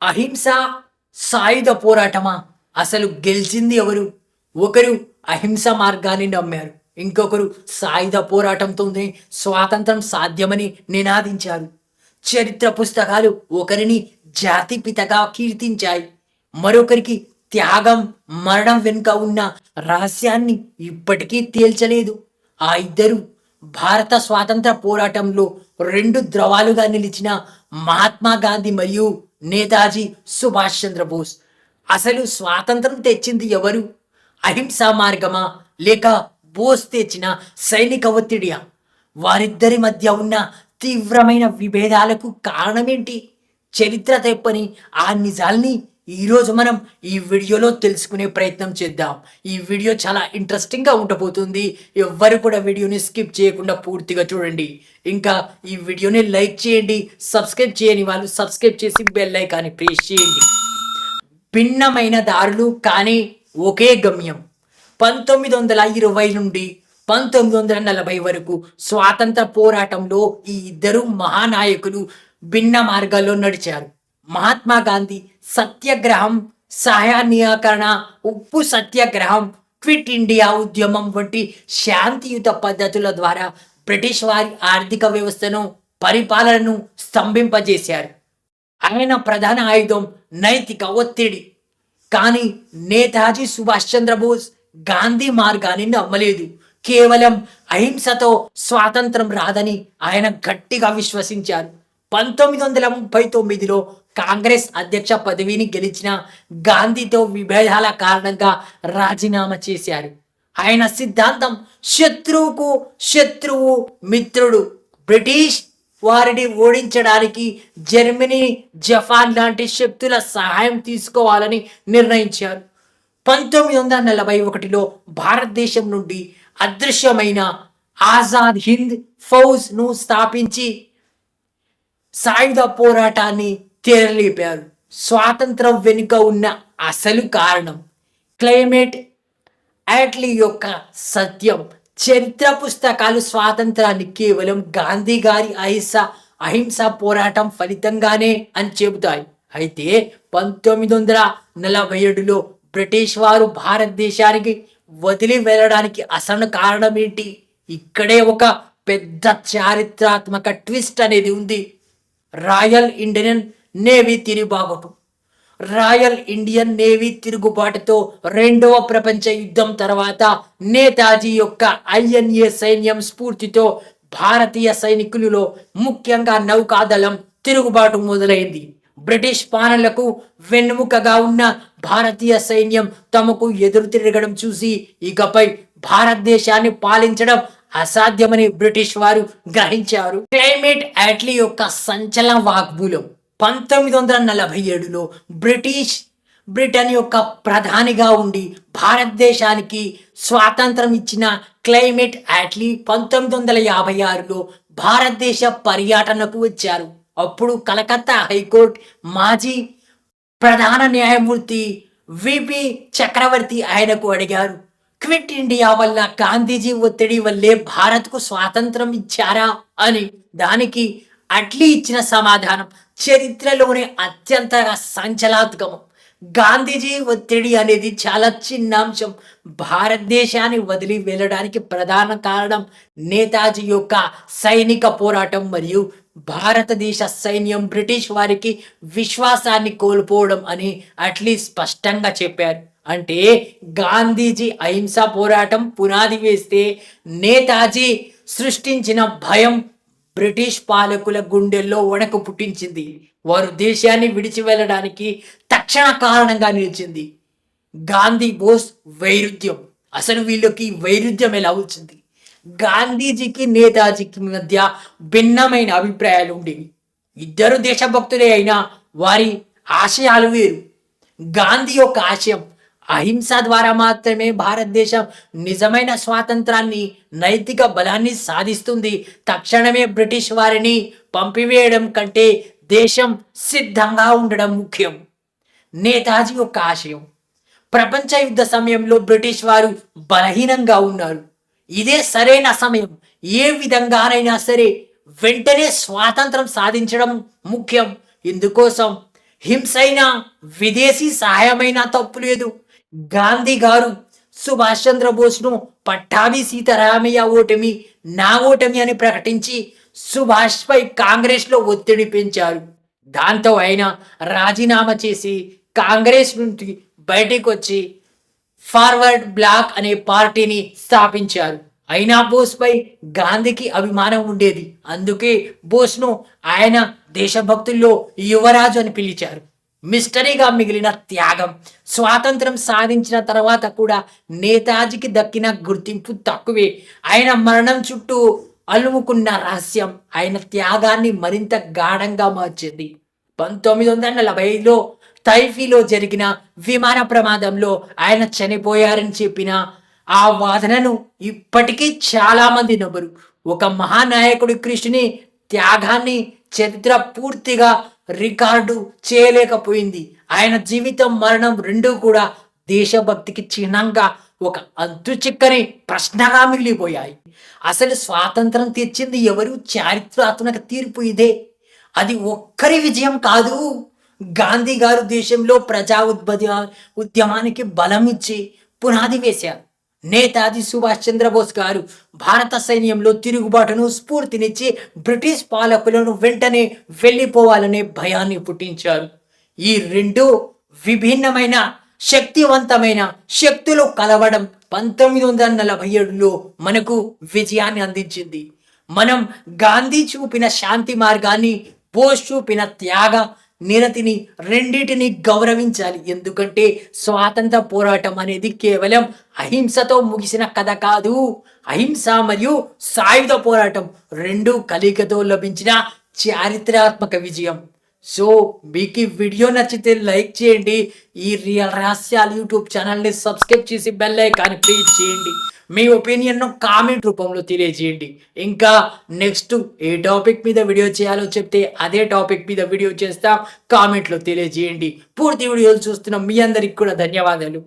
అహింస సాయుధ పోరాటమా? అసలు గెలిచింది ఎవరు? ఒకరు అహింస మార్గాన్ని నమ్మారు, ఇంకొకరు సాయుధ పోరాటంతోనే స్వాతంత్రం సాధ్యమని నినాదించారు. చరిత్ర పుస్తకాలు ఒకరిని జాతిపితగా కీర్తించాయి, మరొకరికి త్యాగం, మరణం వెనుక ఉన్న రహస్యాన్ని ఇప్పటికీ తేల్చలేదు. ఆ ఇద్దరు భారత స్వాతంత్ర పోరాటంలో రెండు ద్రవాలుగా నిలిచిన మహాత్మా గాంధీ మరియు నేతాజీ సుభాష్ చంద్రబోస్. అసలు స్వాతంత్రం తెచ్చింది ఎవరు? అహింసా మార్గమా, లేక బోస్ తెచ్చిన సైనిక ఒత్తిడియా? వారిద్దరి మధ్య ఉన్న తీవ్రమైన విభేదాలకు కారణమేంటి? చరిత్ర తెప్పని ఆ నిజాల్ని ఈరోజు మనం ఈ వీడియోలో తెలుసుకునే ప్రయత్నం చేద్దాం. ఈ వీడియో చాలా ఇంట్రెస్టింగ్గా ఉండబోతుంది. ఎవ్వరు కూడా వీడియోని స్కిప్ చేయకుండా పూర్తిగా చూడండి. ఇంకా ఈ వీడియోని లైక్ చేయండి, సబ్స్క్రైబ్ చేయని వాళ్ళు సబ్స్క్రైబ్ చేసి బెల్ ఐకాన్ని ప్రెస్ చేయండి. భిన్నమైన దారులు కానీ ఒకే గమ్యం. 1920 నుండి 1940 వరకు స్వాతంత్ర పోరాటంలో ఈ ఇద్దరు మహానాయకులు భిన్న మార్గాల్లో నడిచారు. మహాత్మా గాంధీ సత్యాగ్రహం, సహాయనిరాకరణ, ఉప్పు సత్యాగ్రహం, క్విట్ ఇండియా ఉద్యమం వంటి శాంతియుత పద్ధతుల ద్వారా బ్రిటిష్ వారి ఆర్థిక వ్యవస్థను, పరిపాలనను స్తంభింపజేశారు. ఆయన ప్రధాన ఆయుధం నైతిక ఒత్తిడి. కానీ నేతాజీ సుభాష్ చంద్రబోస్ గాంధీ మార్గాన్ని నమ్మలేదు. కేవలం అహింసతో స్వాతంత్రం రాదని ఆయన గట్టిగా విశ్వసించారు. 1939లో కాంగ్రెస్ అధ్యక్ష పదవిని గెలిచిన గాంధీతో విభేదాల కారణంగా రాజీనామా చేశారు. ఆయన సిద్ధాంతం శత్రువుకు శత్రువు మిత్రుడు. బ్రిటిష్ వారిని ఓడించడానికి జర్మనీ, జపాన్ లాంటి శక్తుల సహాయం తీసుకోవాలని నిర్ణయించారు. 1941లో భారతదేశం నుండి అదృశ్యమైన ఆజాద్ హింద్ ఫౌజ్ను స్థాపించి సాయుధ పోరాటాన్ని తెరలేపారు. స్వాతంత్రం వెనుక ఉన్న అసలు కారణం క్లైమేట్ యాట్లీ యొక్క సత్యం. చరిత్ర పుస్తకాలు స్వాతంత్రాన్ని కేవలం గాంధీ గారి అహింస పోరాటం ఫలితంగానే అని చెబుతాయి. అయితే 1947లో బ్రిటిష్ వారు భారతదేశానికి వదిలి వెళ్ళడానికి అసలు కారణం ఏంటి? ఇక్కడే ఒక పెద్ద చారిత్రాత్మక ట్విస్ట్ అనేది ఉంది. రాయల్ ఇండియన్ నేవీ తిరుగుబాటు. రాయల్ ఇండియన్ నేవీ తిరుగుబాటుతో రెండవ ప్రపంచ యుద్ధం తర్వాత నేతాజీ యొక్క ఐఎన్ఏ సైన్యం స్ఫూర్తితో భారతీయ సైనికులలో ముఖ్యంగా నౌకాదళం తిరుగుబాటు మొదలైంది. బ్రిటిష్ పాలనలకు వెన్నుముకగా ఉన్న భారతీయ సైన్యం తమకు ఎదురు తిరగడం చూసి ఇకపై భారతదేశాన్ని పాలించడం అసాధ్యమని బ్రిటిష్ వారు గ్రహించారు. క్లైమేట్ యాట్లీ యొక్క సంచలన వాగ్మూలం 1947లో బ్రిటన్ యొక్క ప్రధానిగా ఉండి భారతదేశానికి స్వాతంత్రం ఇచ్చిన క్లైమేట్ యాట్లీ 1956లో భారతదేశ పర్యటనకు వచ్చారు. అప్పుడు కలకత్తా హైకోర్టు మాజీ ప్రధాన న్యాయమూర్తి విపి చక్రవర్తి ఆయనకు అడిగారు, క్విట్ ఇండియా వల్ల గాంధీజీ ఒత్తిడి వల్లే భారత్కు స్వాతంత్రం ఇచ్చారా అని. దానికి అట్లీ ఇచ్చిన సమాధానం చరిత్రలోనే అత్యంత సంచలనాత్మకం. గాంధీజీ ఒత్తిడి అనేది చాలా చిన్న అంశం. భారతదేశాన్ని వదిలి వెళ్ళడానికి ప్రధాన కారణం నేతాజీ యొక్క సైనిక పోరాటం మరియు భారతదేశ సైన్యం బ్రిటిష్ వారికి విశ్వాసాన్ని కోల్పోవడం అని అట్లీ స్పష్టంగా చెప్పారు. అంటే గాంధీజీ అహింసా పోరాటం పునాది వేస్తే నేతాజీ సృష్టించిన భయం బ్రిటిష్ పాలకుల గుండెల్లో వణకు పుట్టించింది. వారు దేశాన్ని విడిచి వెళ్ళడానికి తక్షణ కారణంగా నిలిచింది. గాంధీ బోస్ వైరుధ్యం. అసలు వీళ్ళకి వైరుధ్యం ఎలా వచ్చింది? గాంధీజీకి నేతాజీకి మధ్య భిన్నమైన అభిప్రాయాలు ఉండేవి. ఇద్దరు దేశభక్తులే అయినా వారి ఆశయాలు వేరు. గాంధీ యొక్క ఆశయం అహింస ద్వారా మాత్రమే భారతదేశం నిజమైన స్వాతంత్రాన్ని, నైతిక బలాన్ని సాధిస్తుంది. తక్షణమే బ్రిటిష్ వారిని పంపివేయడం కంటే దేశం సిద్ధంగా ఉండడం ముఖ్యం. నేతాజీ యొక్క ఆశయం ప్రపంచ యుద్ధ సమయంలో బ్రిటిష్ వారు బలహీనంగా ఉన్నారు. ఇదే సరైన సమయం. ఏ విధంగానైనా సరే వెంటనే స్వాతంత్రం సాధించడం ముఖ్యం. ఇందుకోసం హింసైనా విదేశీ సహాయమైనా తప్పు లేదు. గాంధీ గారు సుభాష్ చంద్రబోస్ను పట్టాభి సీతారామయ్య ఓటమి నా ఓటమి అని ప్రకటించి సుభాష్ పై కాంగ్రెస్ లో ఒత్తిడి పెంచారు. దాంతో ఆయన రాజీనామా చేసి కాంగ్రెస్ నుండి బయటికి వచ్చి ఫార్వర్డ్ బ్లాక్ అనే పార్టీని స్థాపించారు. అయినా బోస్ పై గాంధీకి అభిమానం ఉండేది. అందుకే బోస్ను ఆయన దేశభక్తుల్లో యువరాజు అని పిలిచారు. మిస్టరీగా మిగిలిన త్యాగం. స్వాతంత్రం సాధించిన తర్వాత కూడా నేతాజీకి దక్కిన గుర్తింపు తక్కువే. ఆయన మరణం చుట్టూ అలుముకున్న రహస్యం ఆయన త్యాగాన్ని మరింత గాఢంగా మార్చింది. 1940లో తైఫీలో జరిగిన విమాన ప్రమాదంలో ఆయన చనిపోయారని చెప్పిన ఆ వాదనను ఇప్పటికీ చాలా మంది నమ్మరు. ఒక మహానాయకుడి కృషిని త్యాగాన్ని చరిత్ర పూర్తిగా రికార్డు చేయలేకపోయింది. ఆయన జీవితం మరణం రెండూ కూడా దేశభక్తికి చిహ్నంగా ఒక అంతుచిక్కని ప్రశ్నగా మిగిలిపోయాయి. అసలు స్వాతంత్రం తెచ్చింది ఎవరు? చారిత్రాత్మక తీర్పు ఇదే. అది ఒక్కరి విజయం కాదు. గాంధీ గారు దేశంలో ప్రజా ఉద్యమానికి బలం ఇచ్చి పునాది వేశారు. నేతాజీ సుభాష్ చంద్రబోస్ గారు భారత సైన్యంలో తిరుగుబాటును స్ఫూర్తినిచ్చి బ్రిటిష్ పాలకులను వెంటనే వెళ్ళిపోవాలనే భయాన్ని పుట్టించారు. ఈ రెండు విభిన్నమైన శక్తివంతమైన శక్తులు కలవడం 1947లో మనకు విజయాన్ని అందించింది. మనం గాంధీ చూపిన శాంతి మార్గాన్ని, బోస్ చూపిన త్యాగ నిరతిని రెండింటిని గౌరవించాలి. ఎందుకంటే స్వాతంత్ర పోరాటం అనేది కేవలం అహింసతో ముగిసిన కథ కాదు. అహింస మరియు సాయుధ పోరాటం రెండు కలికతో లభించిన చారిత్రాత్మక విజయం. సో మీకు ఈ వీడియో నచ్చితే లైక్ చేయండి. ఈ రియల్ రహస్యాలు యూట్యూబ్ ఛానల్ని సబ్స్క్రైబ్ చేసి బెల్ ఐకాన్ క్లిక్ చేయండి. మీ ఒపీనియన్ను కామెంట్ రూపంలో తెలియజేయండి. ఇంకా నెక్స్ట్ ఏ టాపిక్ మీద వీడియో చేయాలో చెప్తే అదే టాపిక్ మీద వీడియో చేస్తా. కామెంట్లో తెలియజేయండి. పూర్తి వీడియోలు చూస్తున్న మీ అందరికి కూడా ధన్యవాదాలు.